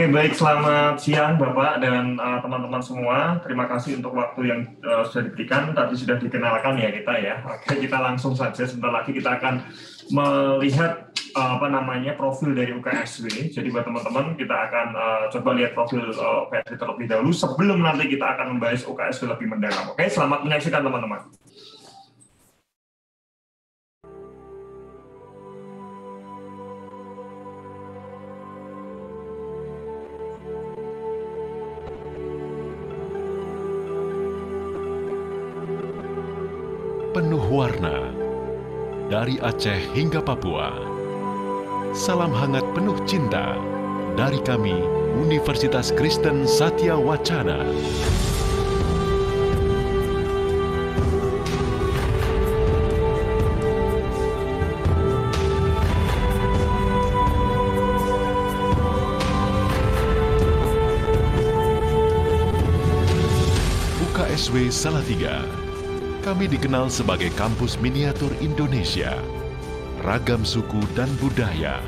Oke, baik. Selamat siang, Bapak dan teman-teman semua. Terima kasih untuk waktu yang sudah diberikan. Tadi sudah dikenalkan ya kita ya. Oke, kita langsung saja. Sebentar lagi kita akan melihat profil dari UKSW. Jadi buat teman-teman, kita akan coba lihat profil UKSW terlebih dahulu sebelum nanti kita akan membahas UKSW lebih mendalam. Oke, selamat menyaksikan teman-teman. Penuh warna, dari Aceh hingga Papua. Salam hangat penuh cinta dari kami, Universitas Kristen Satya Wacana. UKSW Salatiga. Kami dikenal sebagai kampus miniatur Indonesia, ragam suku dan budaya,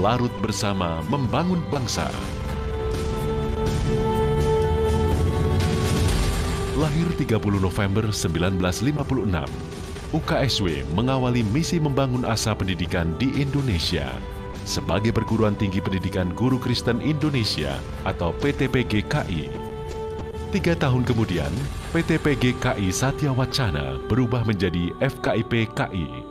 larut bersama membangun bangsa. Lahir 30 November 1956, UKSW mengawali misi membangun asa pendidikan di Indonesia sebagai perguruan tinggi pendidikan guru Kristen Indonesia atau PTPG KI. 3 tahun kemudian, PTPG KI Satya Wacana berubah menjadi FKIP KI.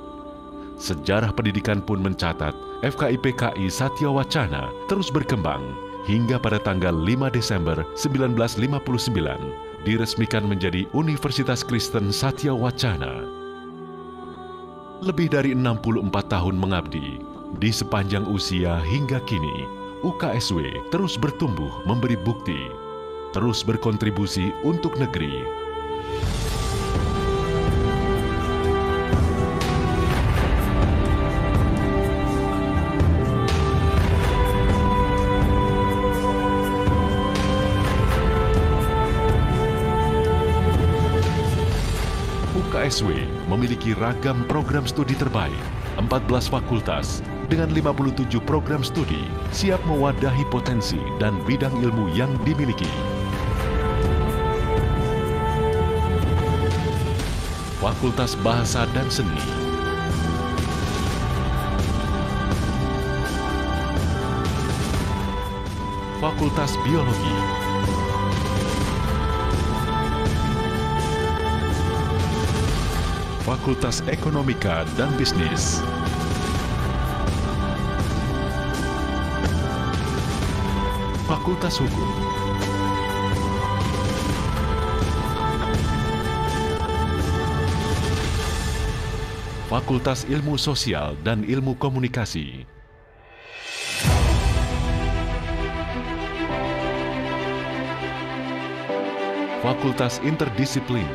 Sejarah pendidikan pun mencatat FKIP KI Satya Wacana terus berkembang hingga pada tanggal 5 Desember 1959 diresmikan menjadi Universitas Kristen Satya Wacana. Lebih dari 64 tahun mengabdi, di sepanjang usia hingga kini, UKSW terus bertumbuh memberi bukti, terus berkontribusi untuk negeri. UKSW memiliki ragam program studi terbaik, 14 fakultas, dengan 57 program studi, siap mewadahi potensi dan bidang ilmu yang dimiliki. Fakultas Bahasa dan Seni, Fakultas Biologi, Fakultas Ekonomika dan Bisnis, Fakultas Hukum, Fakultas Ilmu Sosial dan Ilmu Komunikasi, Fakultas Interdisiplin,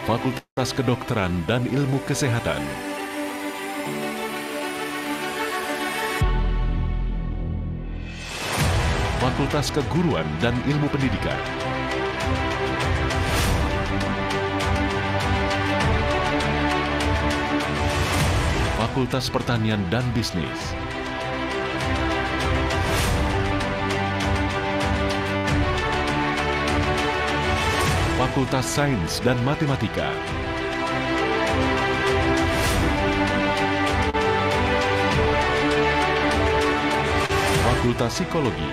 Fakultas Kedokteran dan Ilmu Kesehatan, Fakultas Keguruan dan Ilmu Pendidikan, Fakultas Pertanian dan Bisnis, Fakultas Sains dan Matematika, Fakultas Psikologi,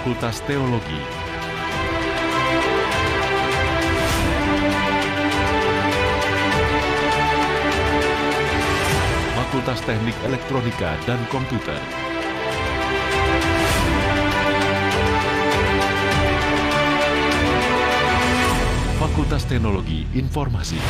Fakultas Teologi, Fakultas Teknik Elektronika dan Komputer, Fakultas Teknologi Informasi.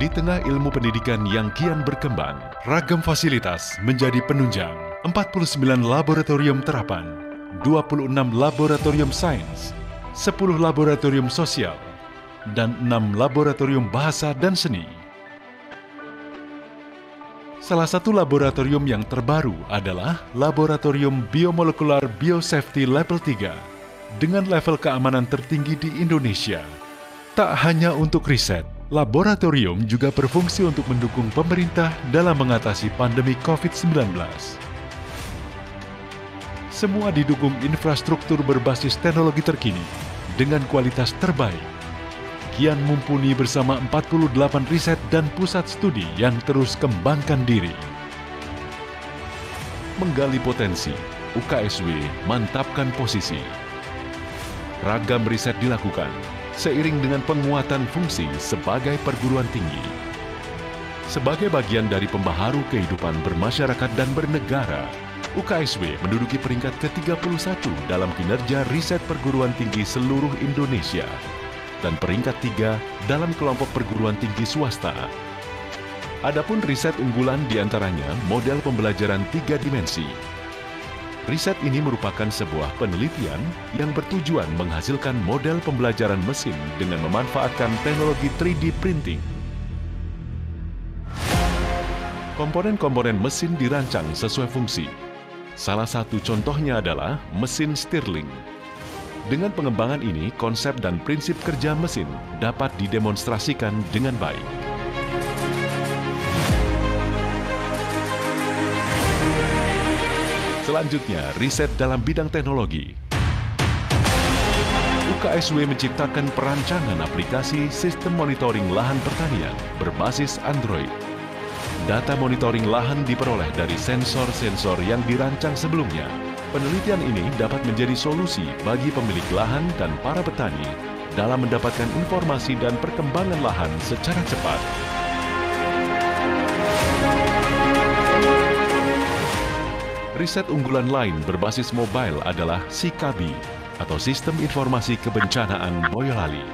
Di tengah ilmu pendidikan yang kian berkembang, ragam fasilitas menjadi penunjang. 49 laboratorium terapan, 26 laboratorium sains, 10 laboratorium sosial, dan 6 laboratorium bahasa dan seni. Salah satu laboratorium yang terbaru adalah Laboratorium Biomolekular Biosafety Level 3 dengan level keamanan tertinggi di Indonesia. Tak hanya untuk riset, laboratorium juga berfungsi untuk mendukung pemerintah dalam mengatasi pandemi COVID-19. Semua didukung infrastruktur berbasis teknologi terkini dengan kualitas terbaik. Kian mumpuni bersama 48 riset dan pusat studi yang terus kembangkan diri. Menggali potensi, UKSW mantapkan posisi. Ragam riset dilakukan seiring dengan penguatan fungsi sebagai perguruan tinggi. Sebagai bagian dari pembaharu kehidupan bermasyarakat dan bernegara, UKSW menduduki peringkat ke-31 dalam kinerja riset perguruan tinggi seluruh Indonesia dan peringkat 3 dalam kelompok perguruan tinggi swasta. Adapun riset unggulan diantaranya model pembelajaran 3 dimensi. Riset ini merupakan sebuah penelitian yang bertujuan menghasilkan model pembelajaran mesin dengan memanfaatkan teknologi 3D printing. Komponen-komponen mesin dirancang sesuai fungsi. Salah satu contohnya adalah mesin Stirling. Dengan pengembangan ini, konsep dan prinsip kerja mesin dapat didemonstrasikan dengan baik. Selanjutnya, riset dalam bidang teknologi. UKSW menciptakan perancangan aplikasi sistem monitoring lahan pertanian berbasis Android. Data monitoring lahan diperoleh dari sensor-sensor yang dirancang sebelumnya. Penelitian ini dapat menjadi solusi bagi pemilik lahan dan para petani dalam mendapatkan informasi dan perkembangan lahan secara cepat. Riset unggulan lain berbasis mobile adalah SIKABI atau Sistem Informasi Kebencanaan Boyolali.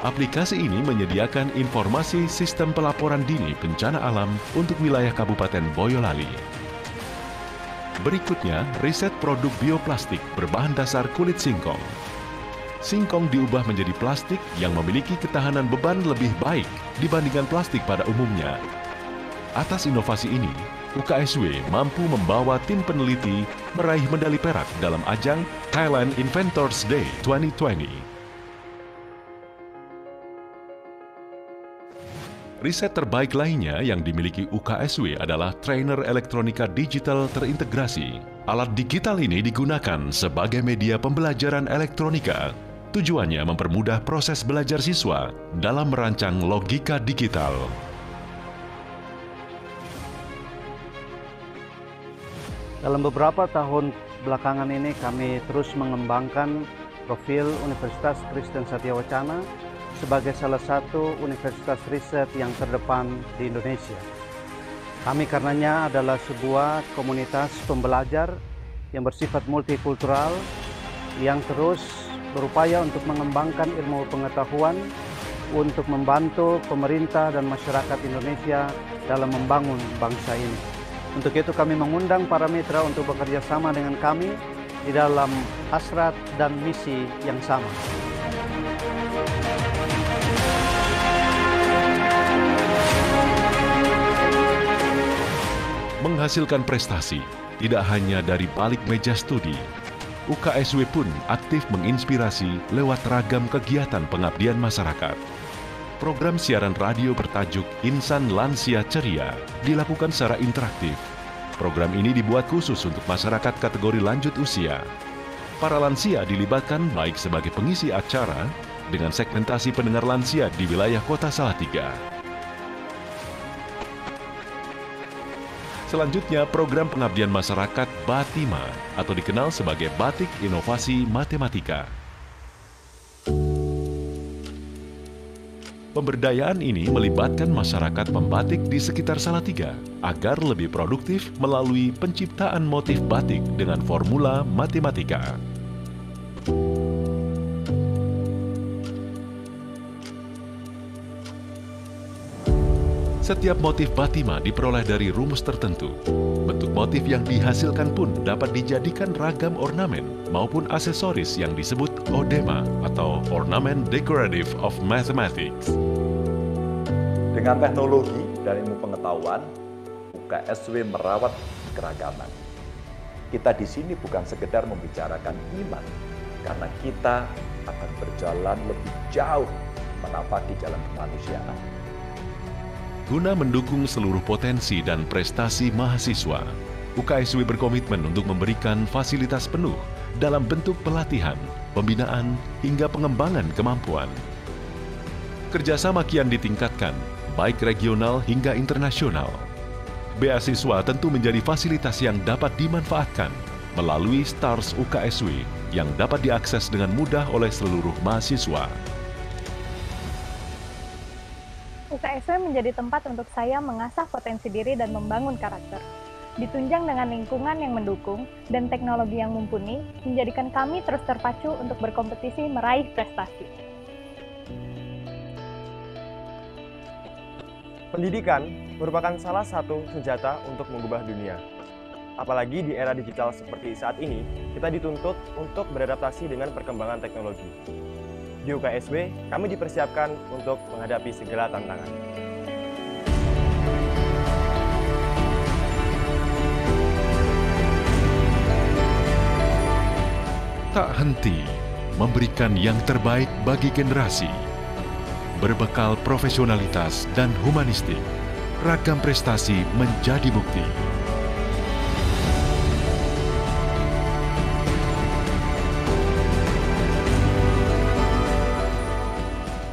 Aplikasi ini menyediakan informasi sistem pelaporan dini bencana alam untuk wilayah Kabupaten Boyolali. Berikutnya, riset produk bioplastik berbahan dasar kulit singkong. Singkong diubah menjadi plastik yang memiliki ketahanan beban lebih baik dibandingkan plastik pada umumnya. Atas inovasi ini, UKSW mampu membawa tim peneliti meraih medali perak dalam ajang Thailand Inventors Day 2020. Riset terbaik lainnya yang dimiliki UKSW adalah trainer elektronika digital terintegrasi. Alat digital ini digunakan sebagai media pembelajaran elektronika. Tujuannya mempermudah proses belajar siswa dalam merancang logika digital. Dalam beberapa tahun belakangan ini kami terus mengembangkan profil Universitas Kristen Satya Wacana sebagai salah satu universitas riset yang terdepan di Indonesia. Kami karenanya adalah sebuah komunitas pembelajar yang bersifat multikultural yang terus berupaya untuk mengembangkan ilmu pengetahuan untuk membantu pemerintah dan masyarakat Indonesia dalam membangun bangsa ini. Untuk itu kami mengundang para mitra untuk bekerja sama dengan kami di dalam hasrat dan misi yang sama. Menghasilkan prestasi tidak hanya dari balik meja studi. UKSW pun aktif menginspirasi lewat ragam kegiatan pengabdian masyarakat. Program siaran radio bertajuk Insan Lansia Ceria dilakukan secara interaktif. Program ini dibuat khusus untuk masyarakat kategori lanjut usia. Para lansia dilibatkan baik sebagai pengisi acara dengan segmentasi pendengar lansia di wilayah Kota Salatiga. Selanjutnya, program pengabdian masyarakat Batima atau dikenal sebagai Batik Inovasi Matematika. Pemberdayaan ini melibatkan masyarakat pembatik di sekitar Salatiga agar lebih produktif melalui penciptaan motif batik dengan formula matematika. Setiap motif batima diperoleh dari rumus tertentu. Bentuk motif yang dihasilkan pun dapat dijadikan ragam ornamen maupun aksesoris yang disebut odema atau Ornament Decorative of Mathematics. Dengan teknologi dan ilmu pengetahuan, UKSW merawat keragaman. Kita di sini bukan sekedar membicarakan iman, karena kita akan berjalan lebih jauh menapaki jalan kemanusiaan. Guna mendukung seluruh potensi dan prestasi mahasiswa, UKSW berkomitmen untuk memberikan fasilitas penuh dalam bentuk pelatihan, pembinaan, hingga pengembangan kemampuan. Kerjasama kian ditingkatkan, baik regional hingga internasional. Beasiswa tentu menjadi fasilitas yang dapat dimanfaatkan melalui STARS UKSW yang dapat diakses dengan mudah oleh seluruh mahasiswa. UKSW menjadi tempat untuk saya mengasah potensi diri dan membangun karakter. Ditunjang dengan lingkungan yang mendukung dan teknologi yang mumpuni, menjadikan kami terus terpacu untuk berkompetisi meraih prestasi. Pendidikan merupakan salah satu senjata untuk mengubah dunia. Apalagi di era digital seperti saat ini, kita dituntut untuk beradaptasi dengan perkembangan teknologi. Di UKSW, kami dipersiapkan untuk menghadapi segala tantangan. Tak henti memberikan yang terbaik bagi generasi. Berbekal profesionalitas dan humanistik, ragam prestasi menjadi bukti.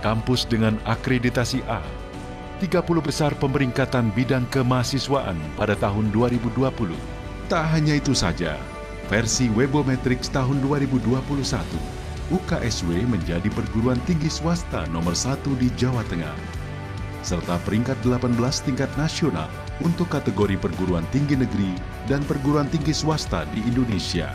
Kampus dengan akreditasi A, 30 besar pemeringkatan bidang kemahasiswaan pada tahun 2020. Tak hanya itu saja, versi Webometrics tahun 2021, UKSW menjadi perguruan tinggi swasta nomor 1 di Jawa Tengah, serta peringkat 18 tingkat nasional untuk kategori perguruan tinggi negeri dan perguruan tinggi swasta di Indonesia.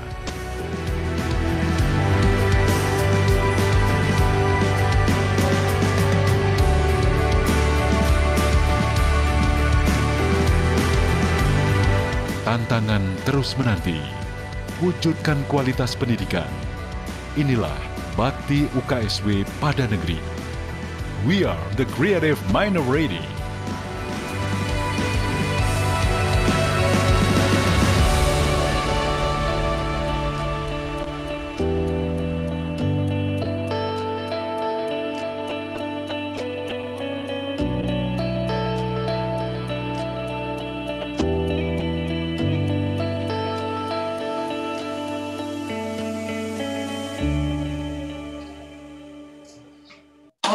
Tantangan terus menanti, wujudkan kualitas pendidikan. Inilah bakti UKSW pada negeri. We are the Creative Minority.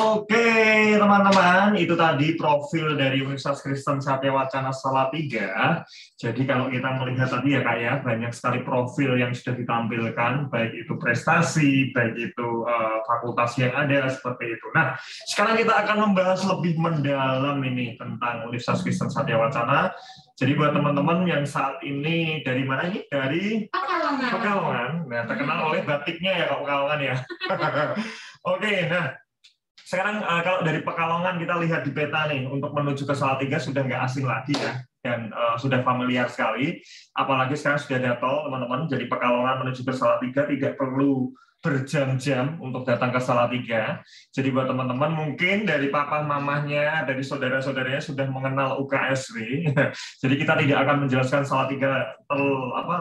Oke, teman-teman, itu tadi profil dari Universitas Kristen Satya Wacana Salatiga. Jadi kalau kita melihat tadi ya Kak ya, banyak sekali profil yang sudah ditampilkan, baik itu prestasi, baik itu fakultas yang ada, seperti itu. Nah, sekarang kita akan membahas lebih mendalam ini tentang Universitas Kristen Satya Wacana. Jadi buat teman-teman yang saat ini dari mana ini? Dari Pekalongan. Nah, terkenal oleh batiknya ya Kak Pekalongan ya. Oke, nah sekarang kalau dari Pekalongan kita lihat di peta nih, untuk menuju ke Salatiga sudah nggak asing lagi ya, dan sudah familiar sekali. Apalagi sekarang sudah ada tol, teman-teman. Jadi Pekalongan menuju ke Salatiga tidak perlu berjam-jam untuk datang ke Salatiga. Jadi buat teman-teman mungkin dari papa mamahnya, dari saudara-saudaranya sudah mengenal UKSW. Jadi kita tidak akan menjelaskan Salatiga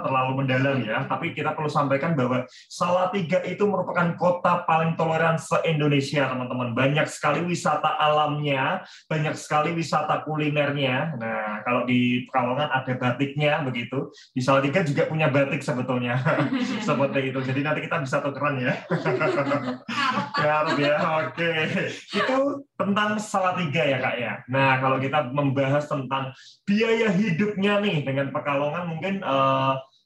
terlalu mendalam ya, tapi kita perlu sampaikan bahwa Salatiga itu merupakan kota paling toleran se-Indonesia, teman-teman. Banyak sekali wisata alamnya, banyak sekali wisata kulinernya. Nah, kalau di Pekalongan ada batiknya begitu. Di Salatiga juga punya batik sebetulnya. Seperti itu. Jadi nanti kita bisa tukeran ya. Ya, oke. Itu tentang Salatiga ya Kak ya. Nah, kalau kita membahas tentang biaya hidupnya nih dengan Pekalongan mungkin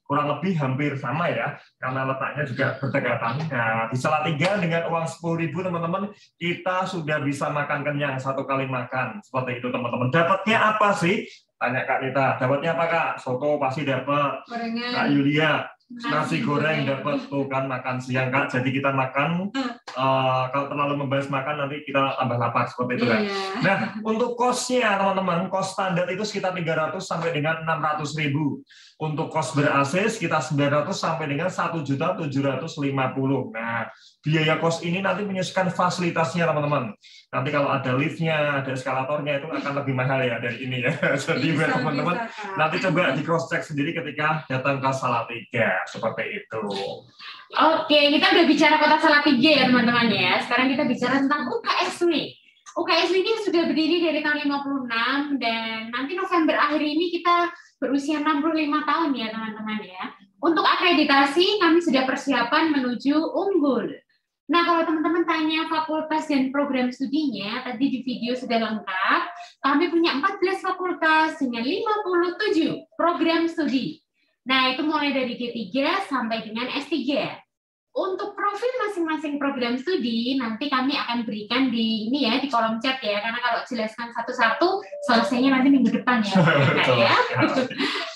kurang lebih hampir sama ya, karena letaknya juga berdekatan. Nah, di Salatiga dengan uang 10.000 teman-teman, kita sudah bisa makan kenyang satu kali makan. Seperti itu teman-teman. Dapatnya apa sih? Tanya Kak Rita. Dapatnya apa Kak? Soto pasti dapat. Kak Yulia, nasi goreng dapat tuh kan, makan siang Kak. Jadi kita makan kalau terlalu membahas makan nanti kita tambah lapar seperti itu kan. Nah, untuk kosnya teman-teman, kos standar itu sekitar 300 sampai dengan 600.000. Untuk kos ber-AC sekitar 900 sampai dengan 1.750.000. Nah, biaya kos ini nanti menyesuaikan fasilitasnya teman-teman. Nanti kalau ada liftnya, ada eskalatornya itu akan lebih mahal ya dari ini ya. Jadi biar teman-teman nanti coba di cross check sendiri ketika datang ke Salatiga seperti itu. Oke, kita udah bicara Kota Salatiga ya teman-teman ya. Sekarang kita bicara tentang UKSW. UKSW ini sudah berdiri dari tahun 56 dan nanti November akhir ini kita berusia 65 tahun ya teman-teman ya. Untuk akreditasi kami sudah persiapan menuju unggul. Nah, kalau teman-teman tanya fakultas dan program studinya, tadi di video sudah lengkap. Kami punya 14 fakultas dengan 57 program studi. Nah, itu mulai dari D3 sampai dengan S3. Untuk profil masing-masing program studi, nanti kami akan berikan di ini ya, di kolom chat ya, karena kalau jelaskan satu-satu, selesainya nanti minggu depan ya. Ya.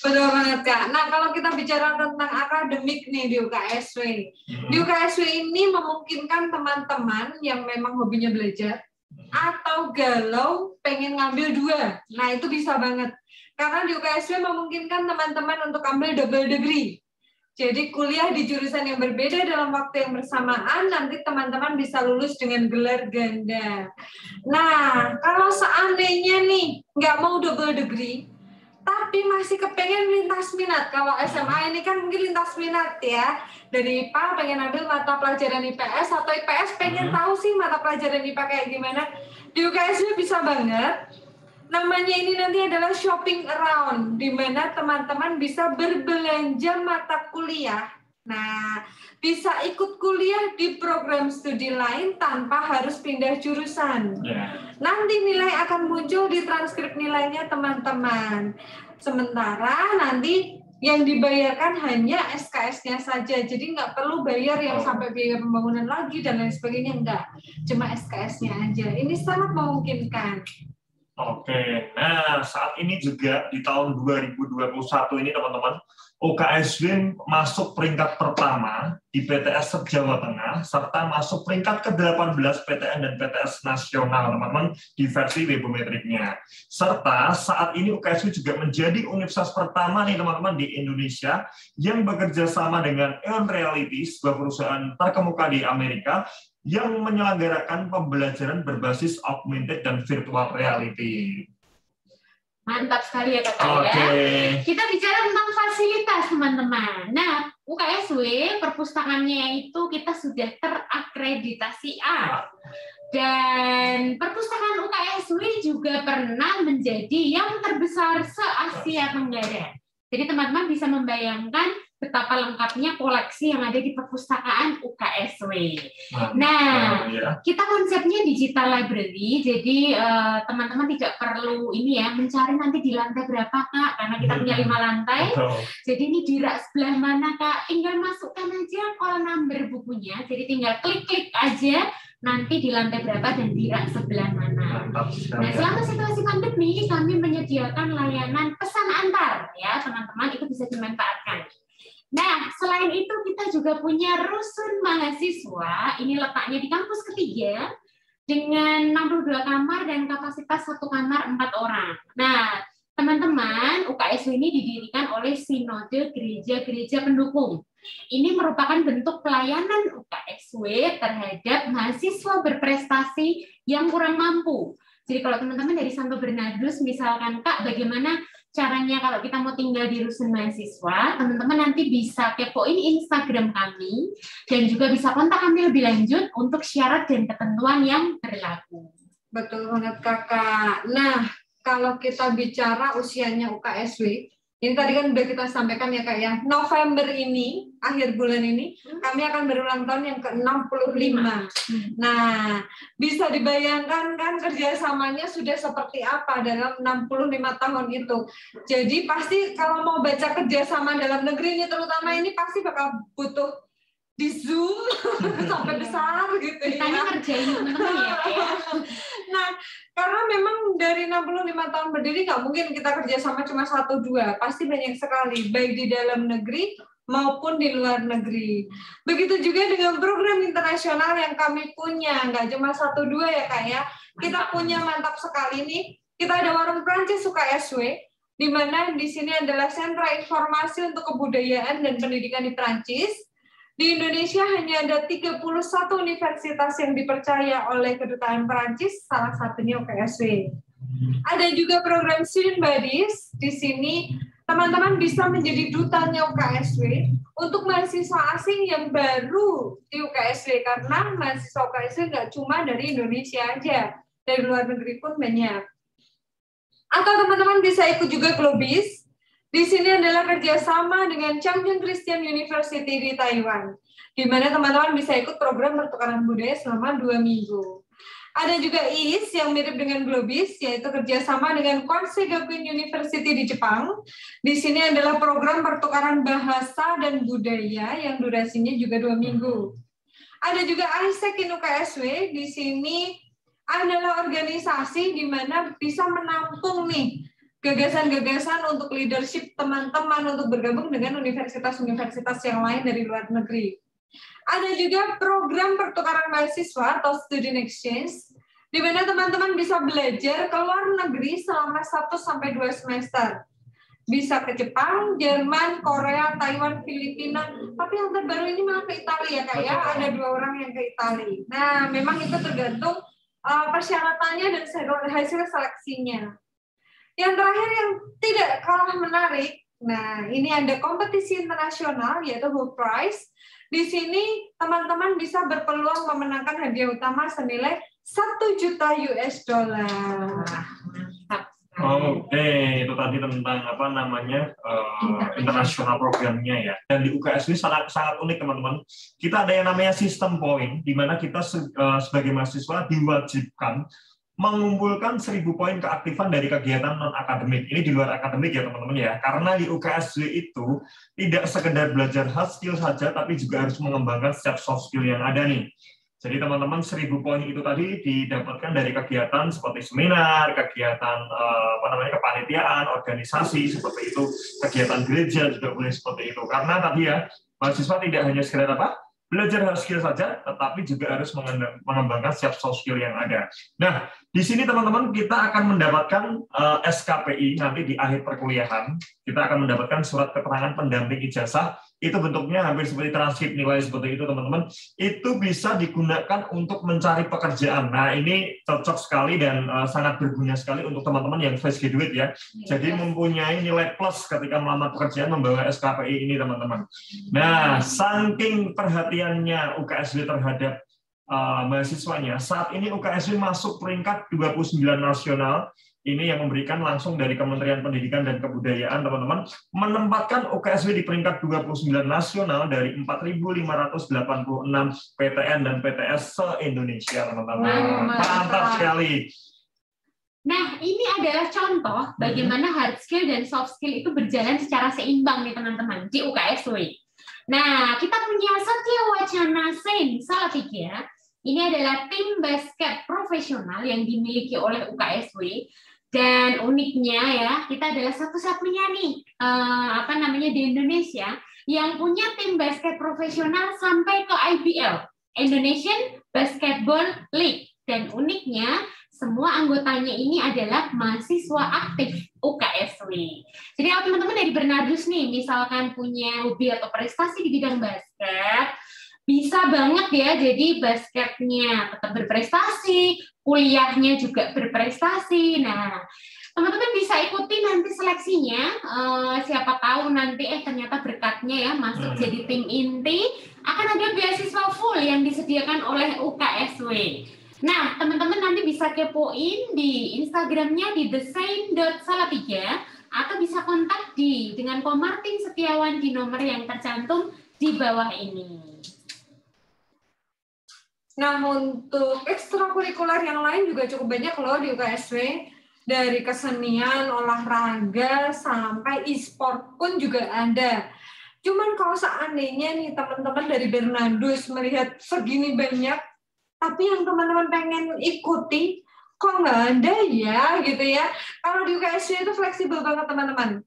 Betul banget, Kak. Nah, kalau kita bicara tentang akademik nih di UKSW. Di UKSW ini memungkinkan teman-teman yang memang hobinya belajar, atau galau pengen ngambil 2. Nah, itu bisa banget. Karena di UKSW memungkinkan teman-teman untuk ambil double degree. Jadi kuliah di jurusan yang berbeda dalam waktu yang bersamaan, nanti teman-teman bisa lulus dengan gelar ganda. Nah, kalau seandainya nih nggak mau double degree, tapi masih kepengen lintas minat. Kalau SMA ini kan mungkin lintas minat ya. Dari IPA pengen ambil mata pelajaran IPS, atau IPS pengen tahu sih mata pelajaran IPA kayak gimana. Di UKSW bisa banget. Namanya ini nanti adalah shopping around, di mana teman-teman bisa berbelanja mata kuliah. Nah, bisa ikut kuliah di program studi lain tanpa harus pindah jurusan. Nanti nilai akan muncul di transkrip nilainya teman-teman. Sementara nanti yang dibayarkan hanya SKS-nya saja, jadi nggak perlu bayar yang sampai biaya pembangunan lagi dan lain sebagainya, enggak. Cuma SKS-nya aja. Ini sangat memungkinkan. Oke, nah saat ini juga di tahun 2021 ini teman-teman, UKSW masuk peringkat pertama di PTS Jawa Tengah, serta masuk peringkat ke-18 PTN dan PTS nasional teman-teman di versi webometriknya. Serta saat ini UKSW juga menjadi universitas pertama nih teman-teman di Indonesia yang bekerja sama dengan Eon Reality, sebuah perusahaan terkemuka di Amerika, yang menyelenggarakan pembelajaran berbasis augmented dan virtual reality. Mantap sekali ya Kakak ya. Kita bicara tentang fasilitas teman-teman. Nah, UKSW perpustakaannya itu kita sudah terakreditasi A. Dan perpustakaan UKSW juga pernah menjadi yang terbesar se-Asia Tenggara. Jadi teman-teman bisa membayangkan betapa lengkapnya koleksi yang ada di perpustakaan UKSW. Nah, kita konsepnya digital library, jadi teman-teman tidak perlu ini ya mencari nanti di lantai berapa Kak, karena kita punya 5 lantai. Jadi ini di rak sebelah mana Kak? Tinggal masukkan aja call number bukunya, jadi tinggal klik-klik aja nanti di lantai berapa dan di rak sebelah mana. Nah, selama situasi pandemi kami menyediakan layanan pesan antar ya teman-teman, itu bisa dimanfaatkan. Nah, selain itu kita juga punya rusun mahasiswa, ini letaknya di kampus ketiga, dengan 62 kamar dan kapasitas 1 kamar 4 orang. Nah, teman-teman, UKSW ini didirikan oleh Sinode Gereja-Gereja Pendukung. Ini merupakan bentuk pelayanan UKSW terhadap mahasiswa berprestasi yang kurang mampu. Jadi kalau teman-teman dari Santo Bernardus, misalkan Kak, bagaimana caranya kalau kita mau tinggal di rusun mahasiswa, teman-teman nanti bisa kepoin Instagram kami dan juga bisa kontak kami lebih lanjut untuk syarat dan ketentuan yang berlaku. Betul banget Kakak. Nah, kalau kita bicara usianya UKSW, ini tadi kan udah kita sampaikan ya Kak ya, November ini, akhir bulan ini, kami akan berulang tahun yang ke-65. Nah, bisa dibayangkan kan kerjasamanya sudah seperti apa dalam 65 tahun itu. Jadi pasti kalau mau baca kerjasama dalam negeri ini, terutama ini pasti bakal butuh di Zoom sampai besar gitu ya. Kita ngerjain teman-teman ya. Nah, karena memang dari 65 tahun berdiri nggak mungkin kita kerjasama cuma 1-2, pasti banyak sekali, baik di dalam negeri maupun di luar negeri. Begitu juga dengan program internasional yang kami punya, nggak cuma 1-2 ya Kak ya. Kita punya mantap sekali nih, kita ada Warung Prancis UKSW, di mana di sini adalah sentra informasi untuk kebudayaan dan pendidikan di Prancis. Di Indonesia hanya ada 31 universitas yang dipercaya oleh Kedutaan Prancis, salah satunya UKSW. Ada juga program Student Buddies, di sini teman-teman bisa menjadi dutanya UKSW untuk mahasiswa asing yang baru di UKSW, karena mahasiswa UKSW nggak cuma dari Indonesia aja, dari luar negeri pun banyak. Atau teman-teman bisa ikut juga Globis. Di sini adalah kerjasama dengan Changchun Christian University di Taiwan, di mana teman-teman bisa ikut program pertukaran budaya selama 2 minggu. Ada juga IIS yang mirip dengan Globis, yaitu kerjasama dengan Konsei Gakuin University di Jepang. Di sini adalah program pertukaran bahasa dan budaya yang durasinya juga 2 minggu. Ada juga AIESEC in UKSW, di sini adalah organisasi di mana bisa menampung nih gagasan-gagasan untuk leadership teman-teman untuk bergabung dengan universitas-universitas yang lain dari luar negeri. Ada juga program pertukaran mahasiswa atau student exchange, di mana teman-teman bisa belajar ke luar negeri selama 1-2 semester. Bisa ke Jepang, Jerman, Korea, Taiwan, Filipina, tapi yang terbaru ini malah ke Italia ya Kak ya, ada 2 orang yang ke Italia. Nah, memang itu tergantung persyaratannya dan hasil seleksinya. Yang terakhir yang tidak kalah menarik, nah ini ada kompetisi internasional yaitu Hope Prize. Di sini teman-teman bisa berpeluang memenangkan hadiah utama senilai $1 juta. Oke, itu tadi tentang apa namanya internasional programnya ya. Dan di UKSW sangat unik teman-teman. Kita ada yang namanya sistem poin, di mana kita sebagai mahasiswa diwajibkan mengumpulkan 1000 poin keaktifan dari kegiatan non-akademik. Ini di luar akademik ya teman-teman ya. Karena di UKSW itu tidak sekedar belajar hard skill saja, tapi juga harus mengembangkan setiap soft skill yang ada nih. Jadi teman-teman 1000 poin itu tadi didapatkan dari kegiatan seperti seminar, kegiatan kepanitiaan, organisasi seperti itu, kegiatan gereja juga boleh seperti itu. Karena tadi ya mahasiswa tidak hanya sekedar belajar hard skill saja, tetapi juga harus mengembangkan setiap soft skill yang ada. Nah, di sini teman-teman kita akan mendapatkan SKPI nanti di akhir perkuliahan. Kita akan mendapatkan surat keterangan pendamping ijazah. Itu bentuknya hampir seperti transkrip nilai seperti itu teman-teman. Itu bisa digunakan untuk mencari pekerjaan. Nah, ini cocok sekali dan sangat berguna sekali untuk teman-teman yang fresh graduate ya. Jadi mempunyai nilai plus ketika melamar pekerjaan membawa SKPI ini teman-teman. Nah, saking perhatiannya UKSW terhadap mahasiswanya, saat ini UKSW masuk peringkat 29 nasional. Ini yang memberikan langsung dari Kementerian Pendidikan dan Kebudayaan, teman-teman, menempatkan UKSW di peringkat 29 nasional dari 4.586 PTN dan PTS se-Indonesia, teman-teman. Mantap sekali. Nah, ini adalah contoh bagaimana hard skill dan soft skill itu berjalan secara seimbang nih, teman-teman, di UKSW. Nah, kita punya Satya Wacana Sen Salatiga. Ini adalah tim basket profesional yang dimiliki oleh UKSW. Dan uniknya ya, kita adalah satu-satunya nih di Indonesia yang punya tim basket profesional sampai ke IBL, Indonesian Basketball League. Dan uniknya semua anggotanya ini adalah mahasiswa aktif UKSW. Jadi kalau teman-teman dari Bernardus nih, misalkan punya hobi atau prestasi di bidang basket, bisa banget ya, jadi basketnya tetap berprestasi, kuliahnya juga berprestasi. Nah, teman-teman bisa ikuti nanti seleksinya, siapa tahu nanti ternyata berkatnya ya masuk jadi tim inti, akan ada beasiswa full yang disediakan oleh UKSW. Nah, teman-teman nanti bisa kepoin di Instagramnya di desain.salatiga atau bisa kontak dengan Ko Martin Setiawan di nomor yang tercantum di bawah ini. Nah, untuk ekstrakurikuler yang lain juga cukup banyak loh di UKSW. Dari kesenian, olahraga, sampai e-sport pun juga ada. Cuman kalau seandainya nih teman-teman dari Bernardus melihat segini banyak, tapi yang teman-teman pengen ikuti, kok nggak ada ya gitu ya. Kalau di UKSW itu fleksibel banget teman-teman.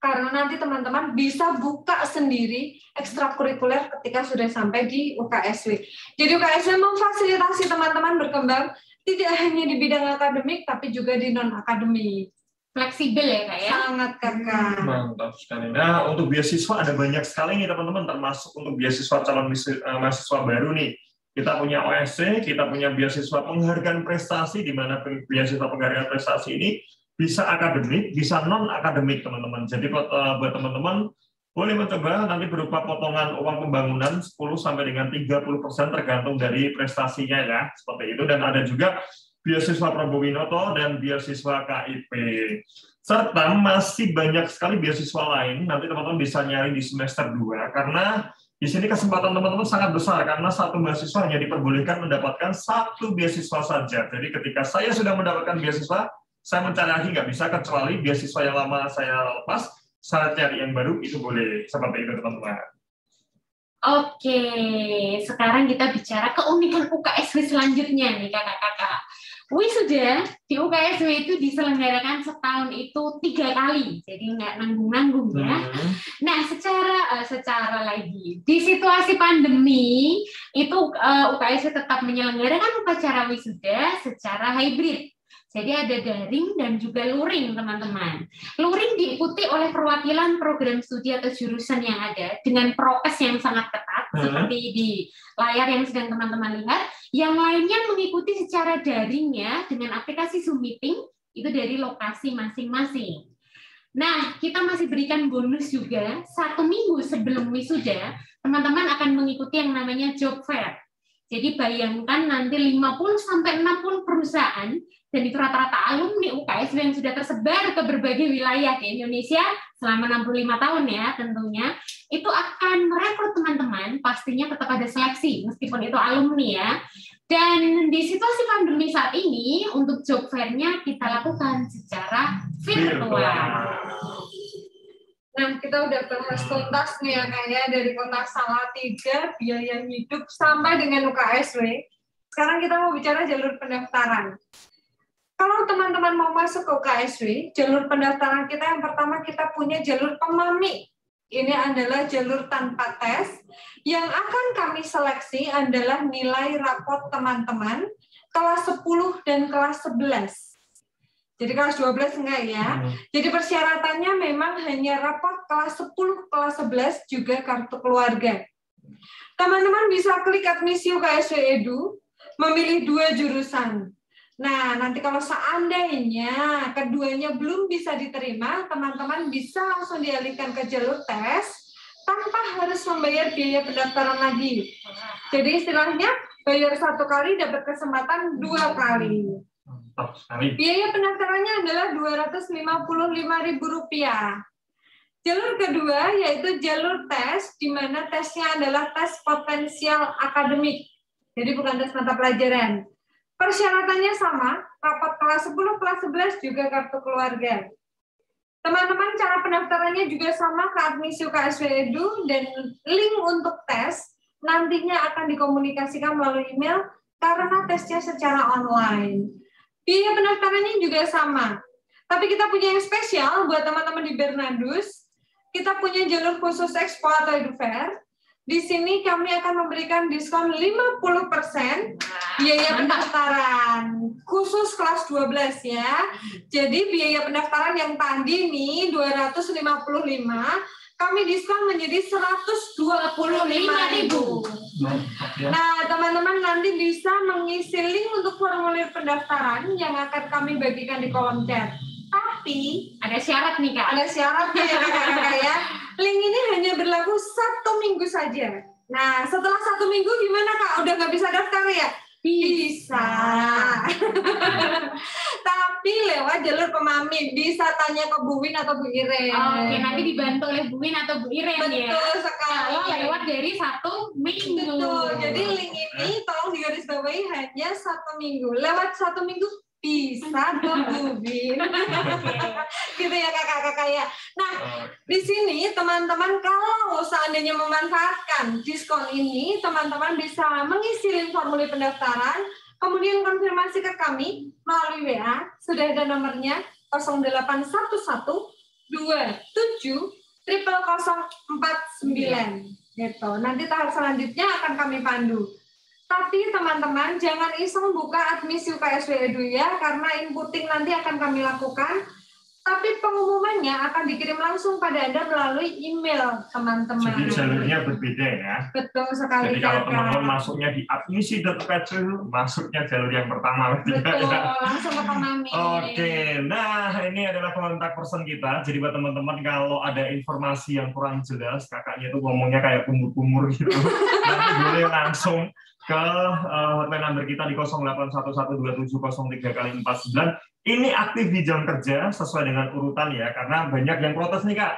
Karena nanti teman-teman bisa buka sendiri ekstrakurikuler ketika sudah sampai di UKSW. Jadi UKSW memfasilitasi teman-teman berkembang tidak hanya di bidang akademik, tapi juga di non-akademik. Fleksibel ya Kak ya? Sangat Kakak. Mantap sekali. Nah, untuk beasiswa ada banyak sekali nih teman-teman, termasuk untuk beasiswa calon mahasiswa baru nih. Kita punya OSC, kita punya beasiswa penghargaan prestasi, di mana beasiswa penghargaan prestasi ini bisa akademik, bisa non-akademik, teman-teman. Jadi buat teman-teman, boleh mencoba nanti berupa potongan uang pembangunan 10 sampai dengan 30% tergantung dari prestasinya ya, seperti itu. Dan ada juga beasiswa Prabowo Winoto dan beasiswa KIP. Serta masih banyak sekali beasiswa lain, nanti teman-teman bisa nyari di semester 2, karena di sini kesempatan teman-teman sangat besar, karena satu mahasiswa hanya diperbolehkan mendapatkan satu beasiswa saja. Jadi ketika saya sudah mendapatkan beasiswa, saya mencari lagi nggak bisa, kecuali beasiswa yang lama saya lepas, saya cari yang baru, itu boleh. Seperti itu, teman-teman. Oke, sekarang kita bicara keunikan UKSW selanjutnya nih, kakak-kakak. Wisuda di UKSW itu diselenggarakan setahun itu 3 kali, jadi nggak nanggung-nanggung ya. Nah, secara lagi, di situasi pandemi, itu UKSW tetap menyelenggarakan upacara wisuda secara hybrid. Jadi ada daring dan juga luring, teman-teman. Luring diikuti oleh perwakilan program studi atau jurusan yang ada dengan prokes yang sangat ketat, seperti di layar yang sedang teman-teman lihat. Yang lainnya mengikuti secara daring ya, dengan aplikasi Zoom Meeting, itu dari lokasi masing-masing. Nah, kita masih berikan bonus juga, 1 minggu sebelum wisuda, teman-teman akan mengikuti yang namanya job fair. Jadi bayangkan nanti 50-60 perusahaan, dan itu rata-rata alumni UKSW yang sudah tersebar ke berbagai wilayah di Indonesia selama 65 tahun ya tentunya, itu akan merekrut teman-teman, pastinya tetap ada seleksi, meskipun itu alumni ya. Dan di situasi pandemi saat ini, untuk job fair-nya kita lakukan secara virtual. Nah, kita udah bahas tuntas nih ya kayaknya dari kotak Salatiga, biaya hidup sampai dengan UKSW. Sekarang kita mau bicara jalur pendaftaran. Kalau teman-teman mau masuk ke UKSW, jalur pendaftaran kita yang pertama kita punya jalur PEMAMI. Ini adalah jalur tanpa tes. Yang akan kami seleksi adalah nilai rapot teman-teman kelas 10 dan kelas 11. Jadi kelas 12 enggak ya. Jadi persyaratannya memang hanya rapot kelas 10, kelas 11, juga kartu keluarga. Teman-teman bisa klik admisi UKSW Edu, memilih 2 jurusan. Nah, nanti kalau seandainya keduanya belum bisa diterima, teman-teman bisa langsung dialihkan ke jalur tes tanpa harus membayar biaya pendaftaran lagi. Jadi istilahnya bayar 1 kali dapat kesempatan 2 kali. Biaya pendaftarannya adalah Rp255.000. Jalur kedua yaitu jalur tes, di mana tesnya adalah tes potensial akademik. Jadi bukan tes mata pelajaran. Persyaratannya sama, rapat kelas 10, kelas 11, juga kartu keluarga. Teman-teman, cara pendaftarannya juga sama ke admisi UKSW Edu, dan link untuk tes nantinya akan dikomunikasikan melalui email karena tesnya secara online. Biaya pendaftarannya juga sama. Tapi kita punya yang spesial buat teman-teman di Bernadus. Kita punya jalur khusus Expo atau Edu Fair. Di sini kami akan memberikan diskon 50% biaya pendaftaran khusus kelas 12 ya. Jadi biaya pendaftaran yang tadi nih 255, kami diskon menjadi 125.000. Nah, teman-teman nanti bisa mengisi link untuk formulir pendaftaran yang akan kami bagikan di kolom chat. Tapi ada syarat nih Kak. Ada syaratnya ya Kak ya. Link ini hanya berlaku 1 minggu saja. Nah, setelah 1 minggu gimana Kak? Udah nggak bisa daftar ya? Bisa. Tapi lewat jalur PEMAMI. Bisa tanya ke Bu Win atau Bu Iren. Oke, nanti dibantu oleh Bu Win atau Bu Iren ya. Betul sekali. Kalau lewat dari 1 minggu. Betul. Jadi link ini tolong digarisbawahi hanya 1 minggu. Lewat 1 minggu bisa dong Bu Win. Gitu ya kakak-kakak ya. Nah, di sini teman-teman kalau seandainya memanfaatkan diskon ini, teman-teman bisa mengisi link formulir pendaftaran, kemudian konfirmasi ke kami melalui WA, sudah ada nomornya 0811 gitu. Nanti tahap selanjutnya akan kami pandu. Tapi teman-teman jangan iseng buka admisi UKSW Edu ya, karena inputting nanti akan kami lakukan. Tapi pengumumannya akan dikirim langsung pada Anda melalui email, teman-teman. Jadi jalurnya berbeda ya. Betul sekali. Jadi kalau teman-teman masuknya di admisi.ukSW, masuknya jalur yang pertama. Betul, langsung ke Pemami. Oke, nah ini adalah kontak person kita. Jadi buat teman-teman kalau ada informasi yang kurang jelas, kakaknya itu ngomongnya kayak kumur-kumur gitu, nanti boleh langsung ke hotline number kita di 08112703x49. Ini aktif di jam kerja sesuai dengan urutan ya, karena banyak yang protes nih Kak,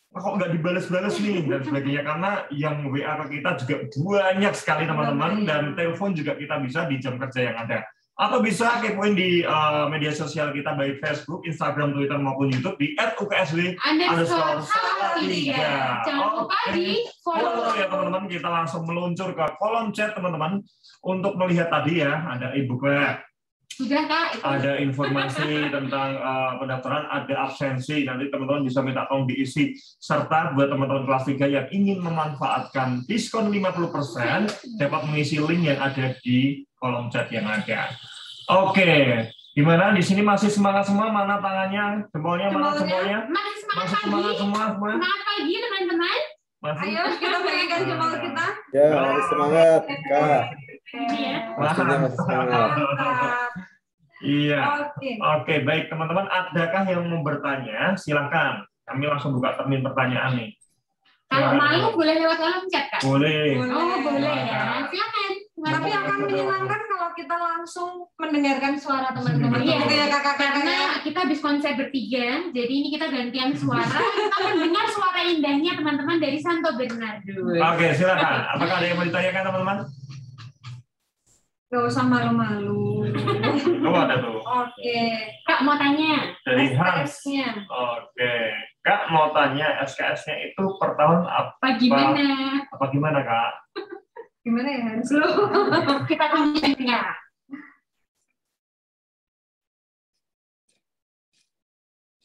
kok nggak dibales-bales nih dan sebagainya, karena yang WA ke kita juga banyak sekali teman-teman, dan telepon juga kita bisa di jam kerja yang ada. Atau bisa kepoin di media sosial kita baik Facebook, Instagram, Twitter maupun YouTube di @UKSW_Salatiga. Jangan lupa di follow ya teman-teman. Kita langsung meluncur ke kolom chat teman-teman untuk melihat tadi ya, ada e-book web. Sudah Kak, ada informasi tentang pendaftaran, ada absensi, nanti teman-teman bisa minta tolong diisi, serta buat teman-teman kelas 3 yang ingin memanfaatkan diskon 50% dapat mengisi link yang ada di kolom chat yang ada. Oke, gimana di sini masih semangat semua? Mana tangannya, jempolnya, mana jempolnya? Masih semangat semua. semua? Semangat pagi teman-teman. Ayo kita bagikan jempol kita. Ya, masih semangat Kak. Maksudnya masih semangat. Iya. Oke, baik teman-teman. Adakah yang mau bertanya? Silakan. Kami langsung buka termin pertanyaan nih. Kalau malu boleh lewat kolom chat Kak? Boleh. Oh boleh ya. Silakan. Tapi akan menyenangkan kalau kita langsung mendengarkan suara teman-teman. Iya, ya kakak-kakak. Karena kita habis konser bertiga, jadi ini kita gantian suara. Kita mendengar suara indahnya teman-teman dari Santo Bernardo. Oke, silakan. Apakah ada yang mau ditanyakan teman-teman? Gak usah malu-malu. Oh, ada tuh. Oke. Kak mau tanya. Dari Hans. SKS-nya. Oke. Kak mau tanya SKS-nya itu per tahun apa gimana? Apa gimana Kak? Gimana ya Hans? Kita tanya.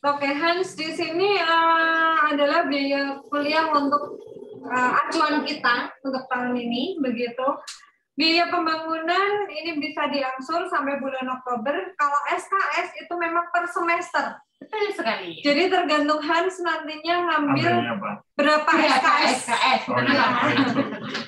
Oke, Hans di sini adalah biaya kuliah untuk acuan kita untuk tahun ini, begitu. Biaya pembangunan ini bisa diangsur sampai bulan Oktober. Kalau SKS itu memang per semester. Betul sekali. Jadi tergantung Hans nantinya ngambil berapa SKS.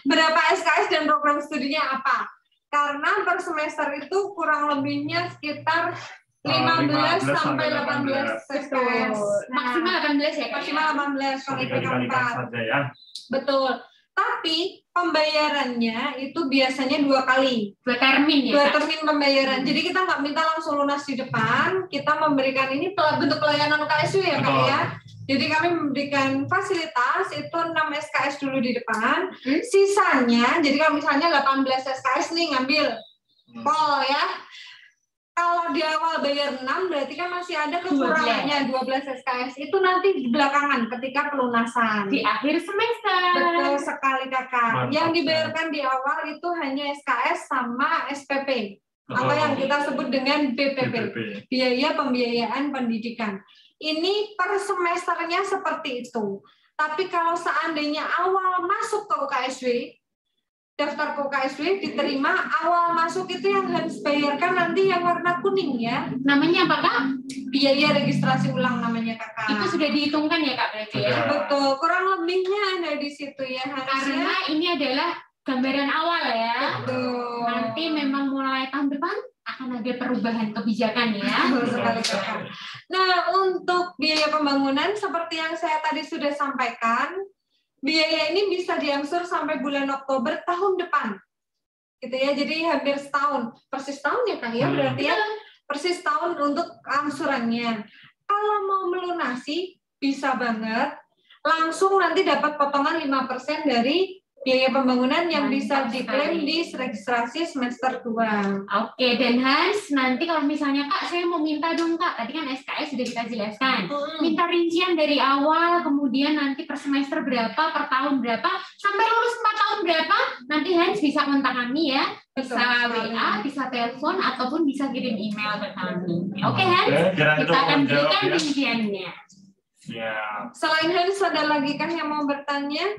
Berapa SKS dan program studinya apa. Karena per semester itu kurang lebihnya sekitar 15 sampai 18 SKS. Maksimal 18 ya Kak? Maksimal 18 kali saja ya. Betul. Tapi pembayarannya itu biasanya 2 kali. 2 termin ya? 2 termin pembayaran. Jadi kita nggak minta langsung lunas di depan, kita memberikan ini bentuk pelayanan UKSW ya Kak ya. Jadi kami memberikan fasilitas itu 6 SKS dulu di depan, sisanya, jadi kalau misalnya 18 SKS nih ngambil pol ya. Kalau di awal bayar 6 berarti kan masih ada kekurangannya 12 SKS. Itu nanti di belakangan ketika pelunasan. Di akhir semester. Betul sekali Kakak. Mantap, yang dibayarkan di awal itu hanya SKS sama SPP. Atau yang kita sebut dengan BPP. Biaya Pembiayaan Pendidikan. Ini per semesternya seperti itu. Tapi kalau seandainya awal masuk ke UKSW, daftar ke UKSW diterima, awal masuk itu yang harus bayarkan nanti yang warna kuning ya. Namanya apa Kak? Biaya registrasi ulang namanya Kakak. Itu sudah dihitungkan ya Kak berarti ya? Betul, kurang lebihnya ada di situ ya harusnya. Karena ini adalah gambaran awal ya. Betul. Nanti memang mulai tahun depan akan ada perubahan kebijakan ya. Betul sekali Kakak. Nah untuk biaya pembangunan seperti yang saya tadi sudah sampaikan, biaya ini bisa diangsur sampai bulan Oktober tahun depan, gitu ya. Jadi hampir setahun, persis tahun ya Kang ya, berarti ya persis tahun untuk angsurannya. Kalau mau melunasi bisa banget, langsung nanti dapat potongan 5% dari biaya pembangunan yang bisa diklaim di registrasi semester 2. Oke, dan Hans, nanti kalau misalnya Kak, saya mau minta dong Kak, tadi kan SKS sudah kita jelaskan. Minta rincian dari awal, kemudian nanti per semester berapa, per tahun berapa, sampai lulus 4 tahun berapa, nanti Hans bisa kontak kami ya. Bisa WA, bisa telepon, ataupun bisa kirim email ke kami. Oke Hans, kita akan berikan rinciannya. Ya. Selain Hans, ada lagi kan yang mau bertanya?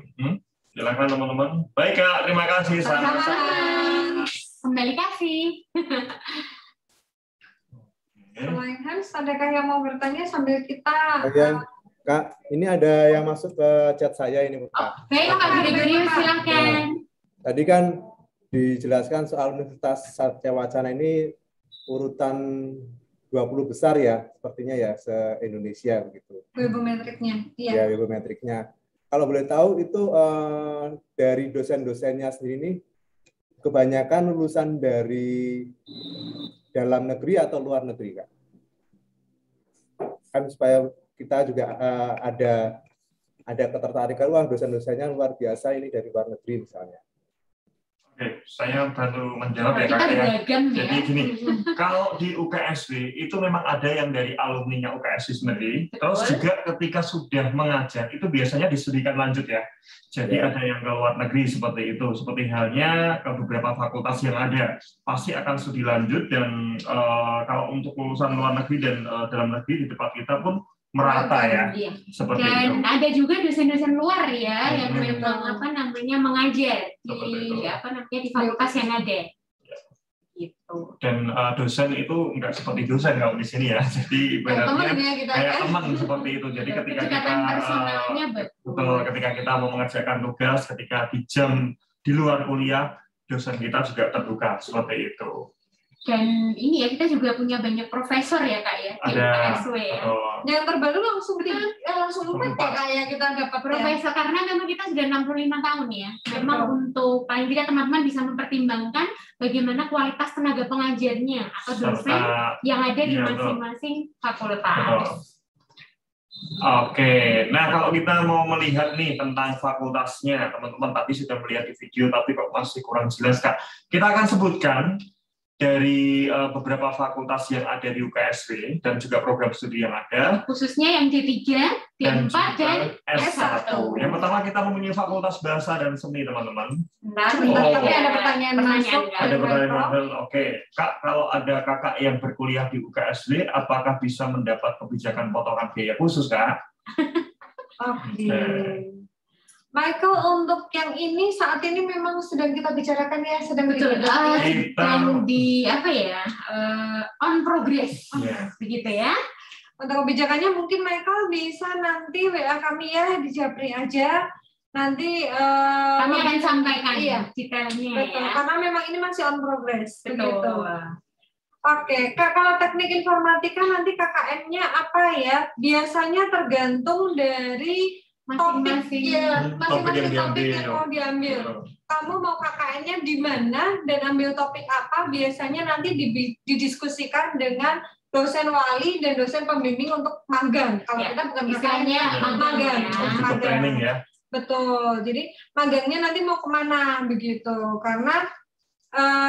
Silakan teman-teman. Baik Kak, terima kasih. Sama-sama. Kembali kasih. Selain Hans, adakah yang mau bertanya sambil kita? Kak, ini ada yang masuk ke chat saya ini, Kak. Baik, Kak Gregorio, silakan. Tadi kan dijelaskan soal Universitas Satya Wacana ini urutan 20 besar ya, sepertinya ya, se-Indonesia begitu. Webometriknya, iya. Ya, webometriknya. Kalau boleh tahu itu dari dosen-dosennya sendiri ini kebanyakan lulusan dari dalam negeri atau luar negeri, Kak? Kan supaya kita juga ada ketertarikan, wah dosen-dosennya luar biasa ini dari luar negeri misalnya. Oke, saya baru menjawab ya Kak ya. Jadi gini, kalau di UKSW itu memang ada yang dari alumninya UKSW sendiri, terus juga ketika sudah mengajar itu biasanya distudikan lanjut ya. Jadi ada yang ke luar negeri seperti itu, seperti halnya ke beberapa fakultas yang ada pasti akan studi lanjut dan kalau untuk lulusan luar negeri dan dalam negeri di tempat kita pun merata ya, seperti dan itu. ada juga dosen-dosen luar ya yang memang mengajar di fakultas yang ada gitu. Dan dosen itu enggak seperti dosen kalau di sini ya, jadi ibaratnya kayak teman seperti itu. Jadi ketika kita mau mengerjakan tugas, ketika di jam di luar kuliah, dosen kita juga terbuka seperti itu. Dan ini ya, kita juga punya banyak profesor ya Kak ya, di UKSW ya. Yang terbaru langsung kayak kita dapat profesor ya. Karena memang kita sudah 65 tahun ya. Memang untuk paling tidak teman-teman bisa mempertimbangkan bagaimana kualitas tenaga pengajarnya atau dosen yang ada di masing-masing fakultas. Oke, nah kalau kita mau melihat nih tentang fakultasnya, teman-teman tadi sudah melihat di video, tapi kok masih kurang jelas Kak. Kita akan sebutkan dari beberapa fakultas yang ada di UKSW dan juga program studi yang ada. Khususnya yang D3, D4, dan S1. Yang pertama kita mempunyai Fakultas Bahasa dan Seni, teman-teman. Tapi ada pertanyaan masuk. Ada pertanyaan. Oke, Kak, kalau ada kakak yang berkuliah di UKSW, apakah bisa mendapat kebijakan potongan biaya khusus, Kak? Oke. Michael, untuk yang ini saat ini memang sedang kita bicarakan ya, sedang on progress, begitu ya. Untuk kebijakannya mungkin Michael bisa nanti WA kami ya di Japri aja. Nanti kami akan sampaikan detailnya. Betul, ya. karena memang ini masih on progress. Betul. Begitu. Oke, Kak, kalau teknik informatika nanti KKN-nya apa ya? Biasanya tergantung dari masing-masing topik yang mau diambil. Kamu mau KKN-nya di mana dan ambil topik apa, biasanya nanti didiskusikan dengan dosen wali dan dosen pembimbing untuk magang. Kalau kita bukan istilahnya magang. Ya. Betul. Jadi magangnya nanti mau kemana begitu. Karena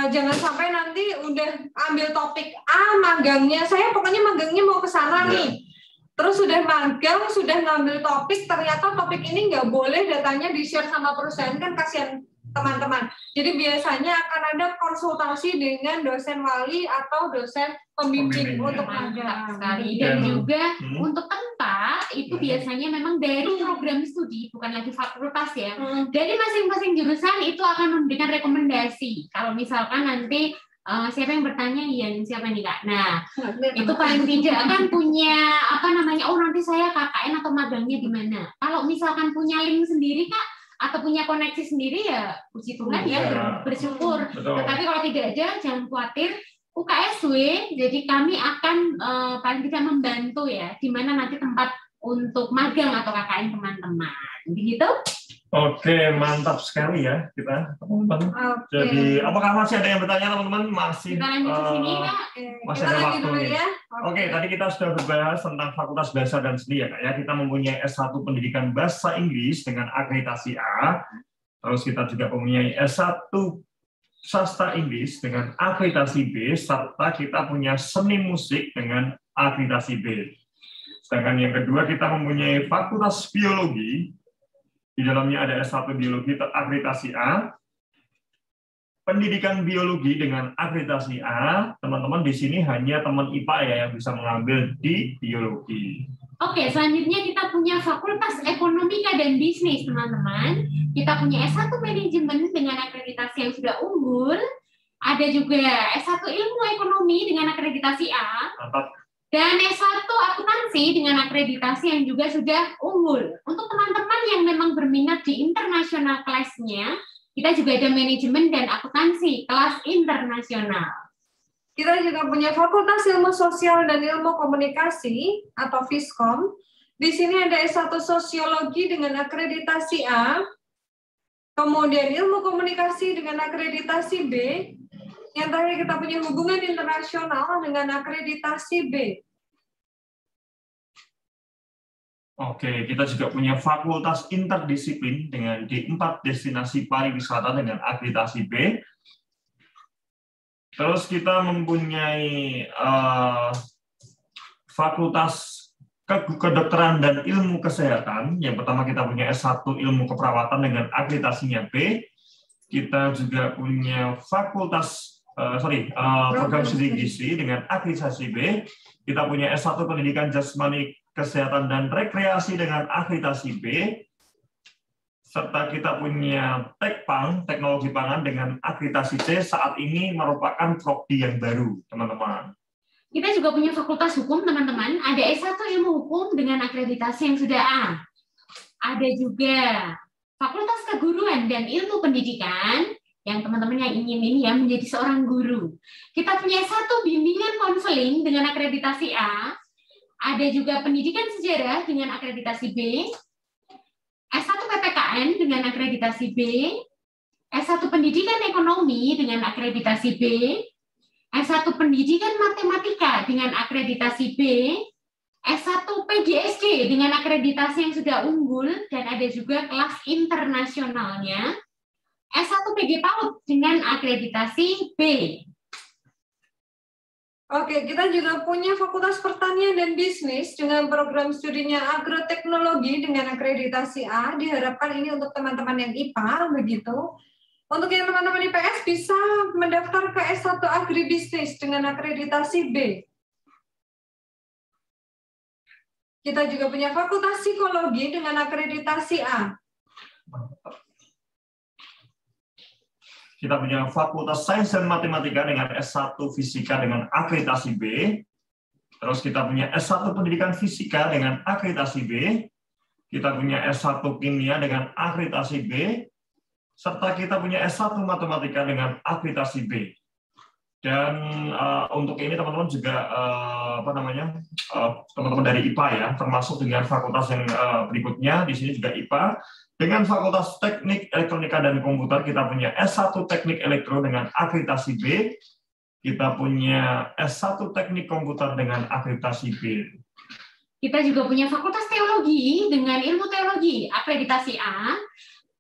jangan sampai nanti udah ambil topik A, magangnya saya pokoknya magangnya mau ke sana nih. Terus sudah magang, sudah ngambil topik, ternyata topik ini nggak boleh datanya di-share sama perusahaan, kan kasihan teman-teman. Jadi biasanya akan ada konsultasi dengan dosen wali atau dosen pembimbing untuk magang. Dan juga untuk tempat, itu biasanya memang dari program studi, bukan lagi fakultas ya. Dari masing-masing jurusan itu akan memberikan rekomendasi. Kalau misalkan nanti siapa yang bertanya, siapa nih Kak? Nah, itu paling tidak kan punya nanti saya KKN atau magangnya di mana. Kalau misalkan punya link sendiri Kak, atau punya koneksi sendiri ya puji Tuhan ya, bersyukur. Tetapi kalau tidak ada, jangan khawatir. UKSW, jadi kami akan paling tidak membantu ya, di mana nanti tempat untuk magang atau KKN teman-teman. Begitu? Oke, mantap sekali ya kita, teman-teman. Jadi, apakah masih ada yang bertanya, teman-teman? Masih ada waktu nih. Ya. Oke, tadi kita sudah berbahas tentang Fakultas Bahasa dan Seni ya, Kak ya. Kita mempunyai S1 Pendidikan Bahasa Inggris dengan akreditasi A. Terus kita juga mempunyai S1 Sastra Inggris dengan akreditasi B, serta kita punya Seni Musik dengan akreditasi B. Sedangkan yang kedua kita mempunyai Fakultas Biologi. Di dalamnya ada S1 Biologi akreditasi A, Pendidikan Biologi dengan akreditasi A. Teman-teman di sini hanya teman IPA ya yang bisa mengambil di Biologi. Oke, selanjutnya kita punya Fakultas Ekonomika dan Bisnis, teman-teman. Kita punya S1 Manajemen dengan akreditasi yang sudah unggul. Ada juga S1 Ilmu Ekonomi dengan akreditasi A. Dan S1 Akuntansi dengan akreditasi yang juga sudah unggul. Untuk teman-teman yang memang berminat di internasional kelasnya, kita juga ada Manajemen dan Akuntansi kelas internasional. Kita juga punya Fakultas Ilmu Sosial dan Ilmu Komunikasi atau Fiskom. Di sini ada S1 Sosiologi dengan akreditasi A, kemudian Ilmu Komunikasi dengan akreditasi B, yang terakhir kita punya Hubungan Internasional dengan akreditasi B. Oke, kita juga punya Fakultas Interdisiplin dengan D4 Destinasi Pariwisata dengan akreditasi B. Terus kita mempunyai Fakultas Kedokteran dan Ilmu Kesehatan. Yang pertama kita punya S1 Ilmu Keperawatan dengan akreditasinya B. Kita juga punya Fakultas Program Studi Gizi dengan akreditasi B. Kita punya S1 Pendidikan Jasmani Kesehatan dan Rekreasi dengan akreditasi B. Serta kita punya Tekpang, Teknologi Pangan dengan akreditasi C, saat ini merupakan prodi yang baru, teman-teman. Kita juga punya Fakultas Hukum, teman-teman. Ada S1 Ilmu Hukum dengan akreditasi yang sudah A. Ada juga Fakultas Keguruan dan Ilmu Pendidikan, yang teman-teman yang ingin ini ya menjadi seorang guru. Kita punya S1 Bimbingan Konseling dengan akreditasi A. Ada juga Pendidikan Sejarah dengan akreditasi B. S1 PPKN dengan akreditasi B, S1 Pendidikan Ekonomi dengan akreditasi B, S1 Pendidikan Matematika dengan akreditasi B, S1 PGSD dengan akreditasi yang sudah unggul dan ada juga kelas internasionalnya, S1 PG PAUD dengan akreditasi B. Oke, kita juga punya Fakultas Pertanian dan Bisnis dengan program studinya Agroteknologi dengan akreditasi A. Diharapkan ini untuk teman-teman yang IPA, begitu. Untuk yang teman-teman IPS bisa mendaftar ke S1 Agribisnis dengan akreditasi B. Kita juga punya Fakultas Psikologi dengan akreditasi A. Kita punya Fakultas Sains dan Matematika dengan S1 Fisika dengan akreditasi B. Terus kita punya S1 Pendidikan Fisika dengan akreditasi B. Kita punya S1 Kimia dengan akreditasi B. Serta kita punya S1 Matematika dengan akreditasi B. Dan untuk ini teman-teman juga teman-teman dari IPA ya, termasuk dengan fakultas yang berikutnya, di sini juga IPA. Dengan Fakultas Teknik Elektronika dan Komputer, kita punya S1 Teknik Elektro dengan akreditasi B. Kita punya S1 Teknik Komputer dengan akreditasi B. Kita juga punya Fakultas Teologi dengan Ilmu Teologi, akreditasi A.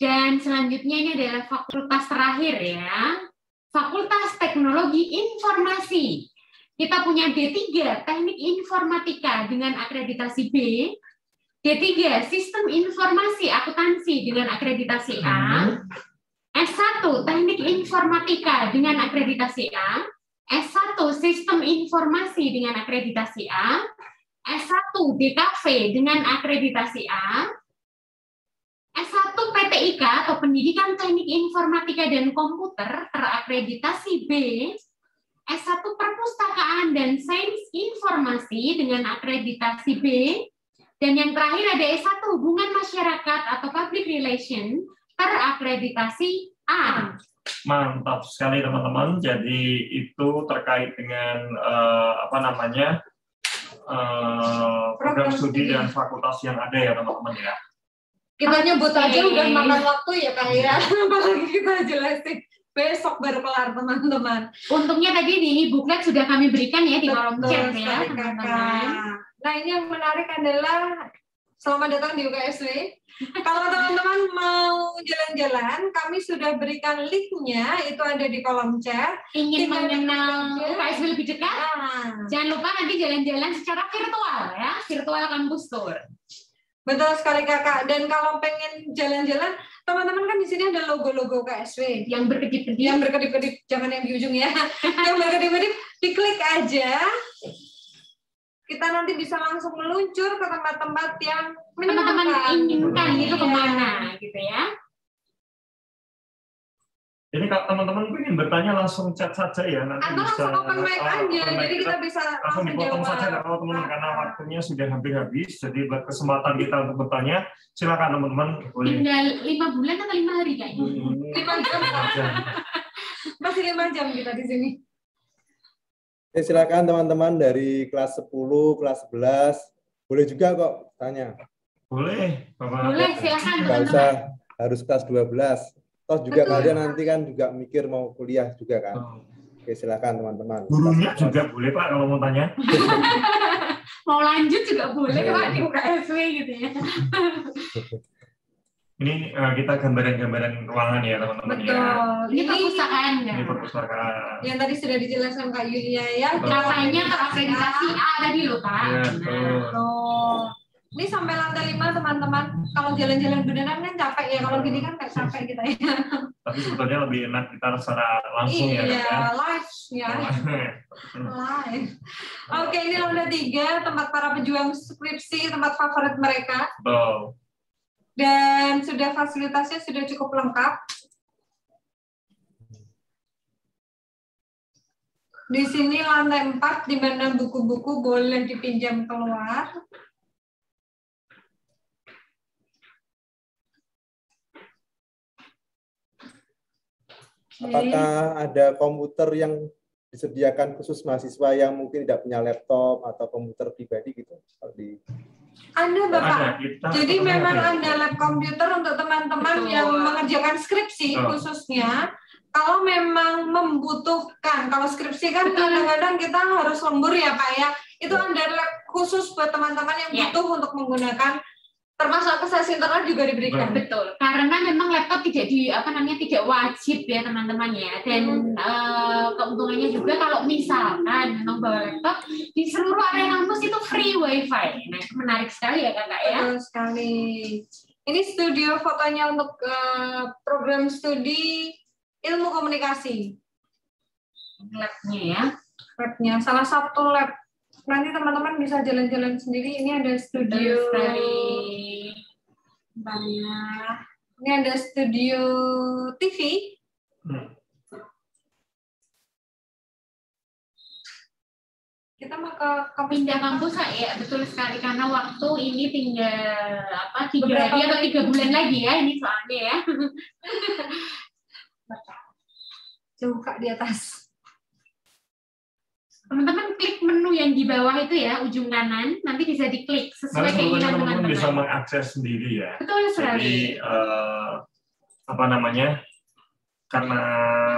Dan selanjutnya ini adalah fakultas terakhir ya, Fakultas Teknologi Informasi. Kita punya D3 Teknik Informatika dengan akreditasi B. D3 Sistem Informasi Akuntansi dengan akreditasi A, S1 Teknik Informatika dengan akreditasi A, S1 Sistem Informasi dengan akreditasi A, S1 DKV dengan akreditasi A, S1 PTIK atau Pendidikan Teknik Informatika dan Komputer terakreditasi B, S1 Perpustakaan dan Sains Informasi dengan akreditasi B, dan yang terakhir ada S1 Hubungan Masyarakat atau Public Relation terakreditasi A. Mantap sekali teman-teman. Jadi itu terkait dengan program studi dan fakultas yang ada ya teman-teman ya. Kita nyebut aja udah makan waktu ya Kak ya. Apalagi kita jelasin besok baru kelar teman-teman. Untungnya tadi di booklet sudah kami berikan ya di kolom chat ya teman-teman. Nah, ini yang menarik adalah selamat datang di UKSW. Kalau teman-teman mau jalan-jalan, kami sudah berikan link-nya, itu ada di kolom chat. Ingin mengenal UKSW lebih dekat? Jangan lupa nanti jalan-jalan secara virtual ya, virtual campus tour. Betul sekali Kakak. Dan kalau pengen jalan-jalan, teman-teman kan di sini ada logo-logo UKSW yang berkedip-kedip. Yang berkedip-kedip, jangan yang di ujung ya. Yang berkedip-kedip, diklik aja. kita nanti bisa langsung meluncur ke tempat-tempat yang teman-teman inginkan itu kemana gitu ya. Jadi kalau teman-teman ingin bertanya langsung chat saja ya, nanti atau bisa langsung open mic aja, jadi kita bisa langsung dipotong saja kalau teman-teman karena waktunya sudah hampir habis. Jadi buat kesempatan kita untuk bertanya, silakan teman-teman. Tinggal 5 bulan atau 5 hari kayaknya. 5 jam. Masih 5 jam kita di sini. Ya, silakan teman-teman dari kelas 10, kelas 11, boleh juga kok tanya. Boleh, Bapak. Boleh, silakan Nggak teman-teman. usah harus kelas 12. Toh juga kalian nanti kan juga mikir mau kuliah juga kan. Oke, silakan teman-teman. Gurunya juga boleh Pak kalau mau tanya. Mau lanjut juga boleh Pak di UKSW gitu ya. Ini kita gambaran-gambaran ruangan ya teman-teman ya. Betul. Ini perpustakaan ya. Ini perpustakaan. Yang tadi sudah dijelaskan Kak Yulia ya. Rasanya terakreditasi A tadi loh Kak. Ya, betul. Tuh. Ini sampai lantai 5 teman-teman. Kalau jalan-jalan beneran kan capek ya. Kalau gini kan nggak capek kita ya. Tapi sebetulnya lebih enak kita secara langsung ya. Iya, Kak, ya. live ya. Live. Oke, ini lantai 3, tempat para pejuang skripsi, tempat favorit mereka. Betul. Dan sudah fasilitasnya sudah cukup lengkap. Di sini lantai 4 di mana buku-buku boleh dipinjam keluar. Apakah ada komputer yang disediakan khusus mahasiswa yang mungkin tidak punya laptop atau komputer pribadi gitu? Ada Bapak. Ada, kita Jadi teman-teman memang ada. ada lab komputer untuk teman-teman yang mengerjakan skripsi khususnya. Kalau memang membutuhkan, kalau skripsi kan kadang-kadang kita harus lembur ya Pak ya. Itu ada lab khusus buat teman-teman yang butuh untuk menggunakan, termasuk akses internet juga diberikan. Betul. Karena memang laptop tidak wajib ya teman-teman ya. Dan keuntungannya juga kalau misalkan memang bawa laptop di seluruh area kampus itu free wifi. Nah itu menarik sekali ya Kakak ya. Betul sekali. Ini studio fotonya untuk program studi ilmu komunikasi. Labnya ya. Labnya salah satu lab. Nanti teman-teman bisa jalan-jalan sendiri. Ini ada studio. Banyak. Ini ada studio TV. Kita mau ke pindah kampus ya, betul sekali karena waktu ini tinggal 3 hari atau 3 bulan lagi ya ini soalnya ya. Jauh Kak di atas. Teman-teman klik menu yang di bawah itu ya, ujung kanan, nanti bisa diklik sesuai keinginan teman-teman. Bisa mengakses sendiri ya. Betul sekali. Jadi karena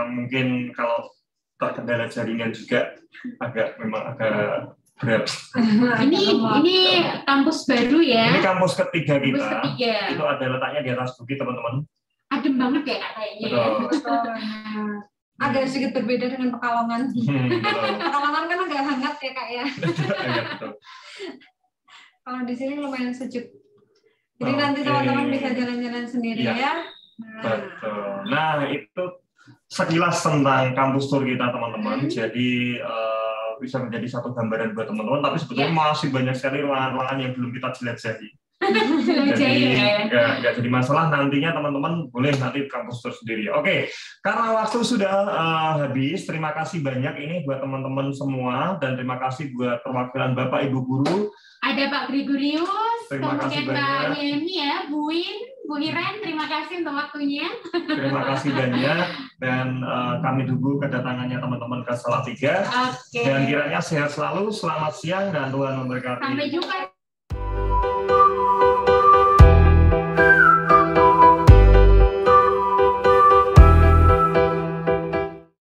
mungkin kalau terkendala jaringan juga memang agak berat. Ini kampus baru ya. Ini kampus ketiga kita. Kampus ketiga. Itu ada letaknya di atas bukit teman-teman. Adem banget ya Kak kayaknya. Betul. Agak sedikit berbeda dengan Pekalongan. Pekalongan kan agak hangat ya Kak ya. Kalau di sini lumayan sejuk. Jadi nanti teman-teman bisa jalan-jalan sendiri ya. Betul. Nah itu sekilas tentang kampus tour kita teman-teman. Jadi bisa menjadi satu gambaran buat teman-teman. Tapi sebetulnya masih banyak sekali ruangan-ruangan yang belum kita jelajahi. Jadi nggak jadi masalah, nantinya teman-teman boleh nanti kampus tour sendiri. Oke, karena waktu sudah habis, terima kasih banyak ini buat teman-teman semua dan terima kasih buat perwakilan Bapak Ibu Guru. Ada Pak Gregorius, kemudian Mbak Yeni ya, Bu Iren, terima kasih untuk waktunya. Terima kasih banyak dan kami tunggu kedatangannya teman-teman ke Salatiga. Dan kiranya sehat selalu, selamat siang dan Tuhan memberkati. Sampai jumpa.